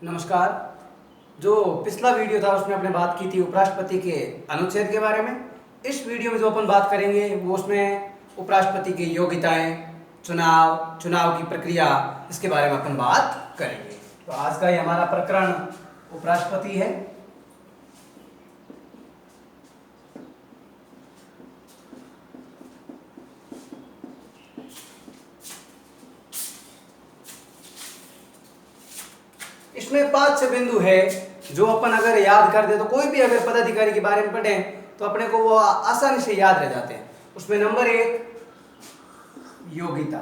नमस्कार। जो पिछला वीडियो था उसमें आपने बात की थी उपराष्ट्रपति के अनुच्छेद के बारे में। इस वीडियो में जो अपन बात करेंगे वो उसमें उपराष्ट्रपति की योग्यताएं, चुनाव की प्रक्रिया, इसके बारे में अपन बात करेंगे। तो आज का ये हमारा प्रकरण उपराष्ट्रपति है। इसमें 5-6 बिंदु है जो अपन अगर याद कर दे तो कोई भी अगर पदाधिकारी के बारे में पढ़ें तो अपने को वो आसानी से याद रह जाते हैं। उसमें नंबर 1 योग्यता।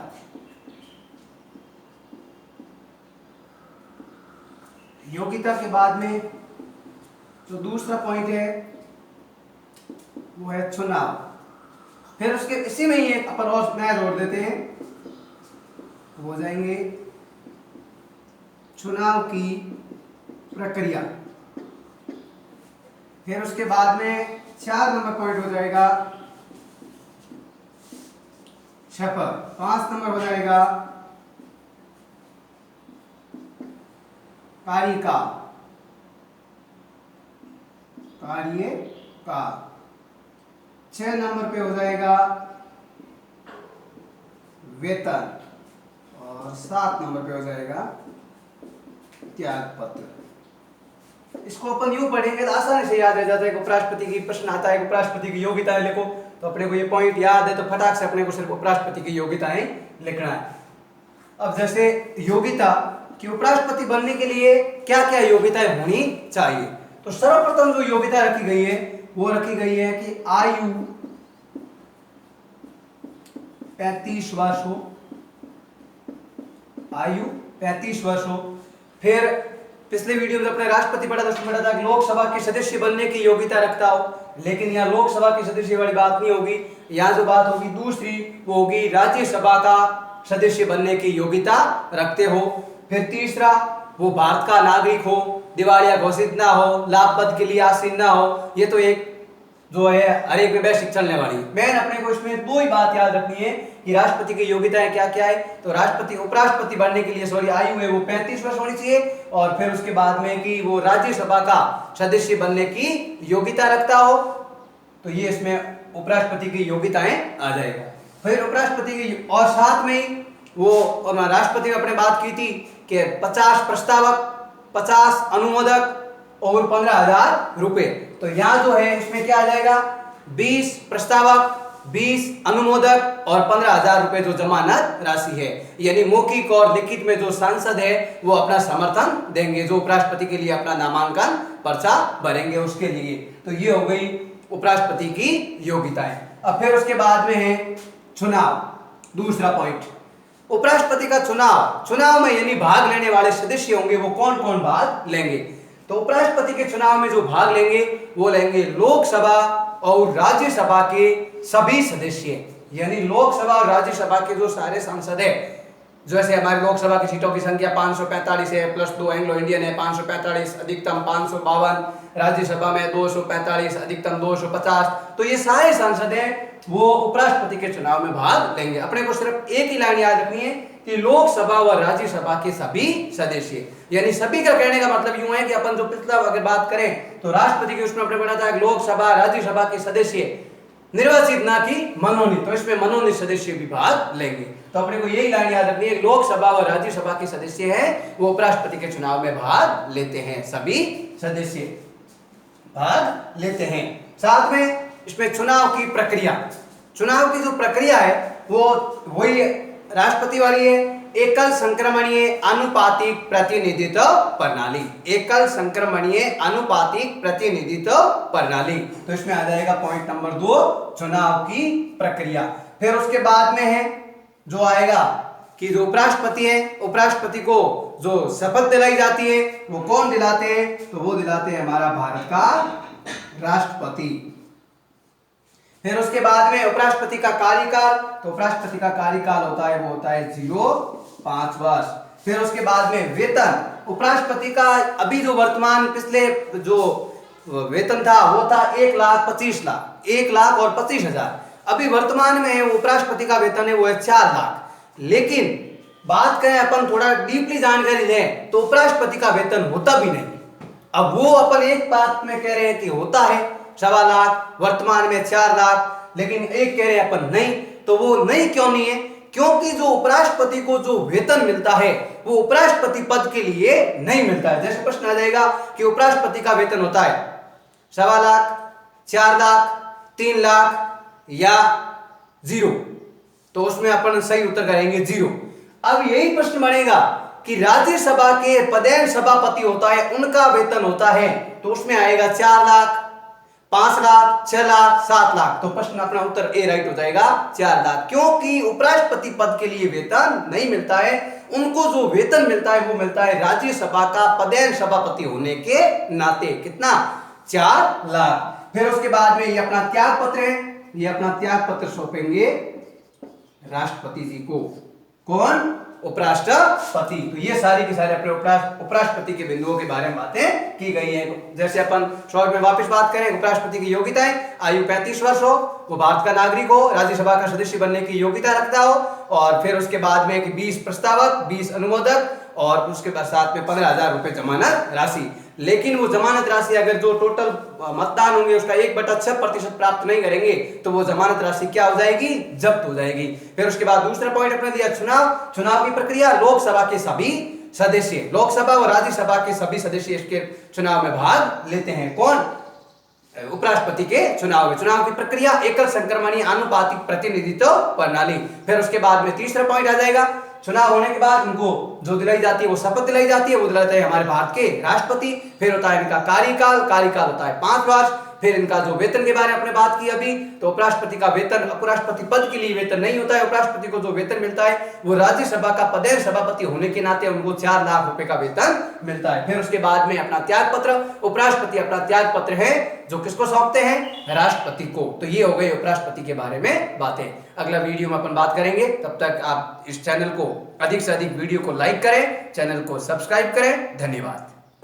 योग्यता के बाद में जो दूसरा पॉइंट है वो है चुनाव। फिर उसके इसी में ही एक अपन और नया जोड़ देते हैं, हो जाएंगे चुनाव की प्रक्रिया। फिर उसके बाद में 4 नंबर पॉइंट हो जाएगा शपथ। 5 नंबर हो जाएगा कार्यकाल। 6 नंबर पे हो जाएगा वेतन और 7 नंबर पे हो जाएगा त्याग पत्र। इसको अपन यूं पढ़ेंगे तो आसानी से याद रह जाता है कि उपराष्ट्रपति की प्रश्न आता है, उपराष्ट्रपति की योग्यताएं लिखो, तो अपने को ये पॉइंट याद है तो फटाक से अपने को सिर्फ उपराष्ट्रपति की योग्यताएं लिखना है। अब जैसे योग्यता कि उपराष्ट्रपति बनने के लिए क्या क्या योग्यताएं होनी चाहिए, तो सर्वप्रथम जो योग्यता रखी गई है वो रखी गई है कि आयु 35 वर्ष हो। आयु 35 वर्ष हो। फिर पिछले वीडियो में अपने राष्ट्रपति पढ़ा था, उसमें पढ़ा था कि लोकसभा के सदस्य बनने की योग्यता रखता हो, लेकिन यहाँ लोकसभा के सदस्य वाली बात नहीं होगी। यहाँ जो बात होगी दूसरी वो होगी राज्यसभा का सदस्य बनने की योग्यता रखते हो। फिर तीसरा वो भारत का नागरिक हो, दिवालिया घोषित ना हो, लाभ पद के लिए आसीन ना हो। ये तो एक जो है हर एक में बेसिक चलने वाली है। मैंने अपने को इसमें दो ही बात याद रखनी है कि राष्ट्रपति की योग्यताएं क्या क्या है। तो उपराष्ट्रपति बनने के लिए आयु है वो 35 वर्ष होनी चाहिए, और फिर उसके बाद में कि वो राज्यसभा का सदस्य बनने की योग्यता रखता हो। तो ये इसमें उपराष्ट्रपति की योग्यताएं आ जाएगा। फिर उपराष्ट्रपति की और साथ में ही वो राष्ट्रपति में अपने बात की थी कि 50 प्रस्तावक, 50 अनुमोदक और 15,000 रुपए। तो यहाँ जो है इसमें क्या आ जाएगा, 20 प्रस्तावक, 20 अनुमोदक और 15,000 रुपए जो जमानत राशि है। यानी मौखिक और लिखित में जो सांसद है वो अपना समर्थन देंगे, जो उपराष्ट्रपति के लिए अपना नामांकन पर्चा भरेंगे उसके लिए। तो ये हो गई उपराष्ट्रपति की योग्यताएं। अब फिर उसके बाद में है चुनाव। दूसरा पॉइंट, उपराष्ट्रपति का चुनाव में यानी भाग लेने वाले सदस्य होंगे वो कौन कौन भाग लेंगे। तो उपराष्ट्रपति के चुनाव में जो भाग लेंगे वो लेंगे लोकसभा और राज्यसभा के सभी सदस्य, यानी लोकसभा और राज्यसभा के जो सारे सांसद है। जैसे हमारी लोकसभा की सीटों की संख्या 545 है, प्लस 2 एंग्लो इंडियन है 545, अधिकतम 552, राज्यसभा में 245, अधिकतम 250। तो ये सारे सांसद हैं वो उपराष्ट्रपति के चुनाव में भाग लेंगे। अपने को सिर्फ एक ही लाइन याद रखनी है कि लोकसभा व राज्यसभा के सभी सदस्य, यानी सभी का कहने का मतलब यूं है कि अपन जो पिछला अगर बात करें तो राष्ट्रपति के उसमें अपने पढ़ा था लोकसभा राज्यसभा के सदस्य निर्वाचित ना कि मनोनीत, तो इसमें मनोनीत सदस्य भी भाग लेंगे। तो अपने को यही लाइन याद रखनी है, लोकसभा व राज्यसभा के सदस्य हैं वो उपराष्ट्रपति के चुनाव में भाग लेते हैं, सभी सदस्य भाग लेते हैं। साथ में इसमें चुनाव की प्रक्रिया, चुनाव की जो प्रक्रिया है वो वही राष्ट्रपति वाली है, एकल संक्रमणीय आनुपातिक प्रतिनिधित्व प्रणाली। एकल संक्रमणीय आनुपातिक प्रतिनिधित्व प्रणाली। तो इसमें आ जाएगा पॉइंट नंबर 2 चुनाव की प्रक्रिया। फिर उसके बाद में है जो आएगा कि जो उपराष्ट्रपति है, उपराष्ट्रपति को जो शपथ दिलाई जाती है वो कौन दिलाते हैं, तो वो दिलाते हैं हमारा भारत का राष्ट्रपति। फिर उसके बाद में उपराष्ट्रपति का कार्यकाल, तो उपराष्ट्रपति का कार्यकाल होता है वो होता है 5 वर्ष। फिर उसके बाद में वेतन, उपराष्ट्रपति का अभी जो वर्तमान पिछले जो वेतन था वो था 1,25,000। अभी वर्तमान में उपराष्ट्रपति का वेतन है वो है 4 लाख। लेकिन बात करें अपन थोड़ा डीपली जानकारी लें तो उपराष्ट्रपति का वेतन होता भी नहीं। अब वो अपन एक बात में कह रहे हैं कि होता है 1.25 लाख, वर्तमान में 4 लाख, लेकिन एक कह रहे हैं अपन नहीं। तो वो नहीं क्यों नहीं है? क्योंकि जो उपराष्ट्रपति को जो वेतन मिलता है वो उपराष्ट्रपति पद के लिए नहीं मिलता है। जैसे प्रश्न आ जाएगा कि उपराष्ट्रपति का वेतन होता है 1.25 लाख, 4 लाख, 3 लाख या 0, तो उसमें अपन सही उत्तर करेंगे 0। अब यही प्रश्न बनेगा कि राज्यसभा के पदेन सभापति होता है, उनका वेतन होता है, तो उसमें आएगा 4 लाख, 5 लाख, 6 लाख, 7 लाख। तो प्रश्न अपना उत्तर ए राइट हो जाएगा 4 लाख। क्योंकि उपराष्ट्रपति पद के लिए वेतन नहीं मिलता है, उनको जो वेतन मिलता है वो मिलता है राज्यसभा का पदेन सभापति होने के नाते। कितना? 4 लाख। फिर उसके बाद में ये अपना त्याग पत्र है, ये अपना त्याग पत्र सौंपेंगे राष्ट्रपति जी को। कौन? उपराष्ट्रपति। तो ये सारी की सारी अपने उपराष्ट्रपति के बिंदुओं के बारे में बातें की गई हैं। जैसे अपन शॉर्ट में वापस बात करें, उपराष्ट्रपति की योग्यताएं, आयु 35 वर्ष हो, वो भारत का नागरिक हो, राज्यसभा का सदस्य बनने की योग्यता रखता हो, और फिर उसके बाद में 20 प्रस्तावक, 20 अनुमोदक, और उसके बाद साथ में 15,000 रुपए जमानत राशि। लेकिन वो जमानत राशि अगर जो टोटल मतदान होंगे उसका 1/6% प्राप्त नहीं करेंगे तो वो जमानत राशि क्या हो जाएगी? जब्त हो जाएगी। फिर उसके बाद दूसरा पॉइंट अपने दिया चुनाव की प्रक्रिया। लोकसभा के सभी सदस्य, लोकसभा और राज्यसभा के सभी सदस्य इसके चुनाव में भाग लेते हैं। कौन? उपराष्ट्रपति के चुनाव में। चुनाव की प्रक्रिया एकल संक्रमणीय आनुपातिक प्रतिनिधित्व प्रणाली। फिर उसके बाद में तीसरा पॉइंट आ जाएगा, चुनाव होने के बाद उनको जो दिलाई जाती है वो शपथ दिलाई जाती है, वो दिलाते हैं हमारे भारत के राष्ट्रपति। फिर होता है इनका कार्यकाल होता है 5 वर्ष। फिर इनका जो वेतन के बारे में आपने बात की अभी, तो उपराष्ट्रपति का वेतन उपराष्ट्रपति पद के लिए वेतन नहीं होता है। उपराष्ट्रपति को जो वेतन मिलता है वो राज्यसभा का पदेन सभापति होने के नाते उनको 4 लाख रुपए का वेतन मिलता है। फिर उसके बाद में अपना त्याग पत्र, उपराष्ट्रपति अपना त्याग पत्र है जो किसको सौंपते हैं? राष्ट्रपति को। तो ये हो गई उपराष्ट्रपति के बारे में बातें। अगला वीडियो में अपन बात करेंगे, तब तक आप इस चैनल को अधिक से अधिक वीडियो को लाइक करें, चैनल को सब्सक्राइब करें। धन्यवाद।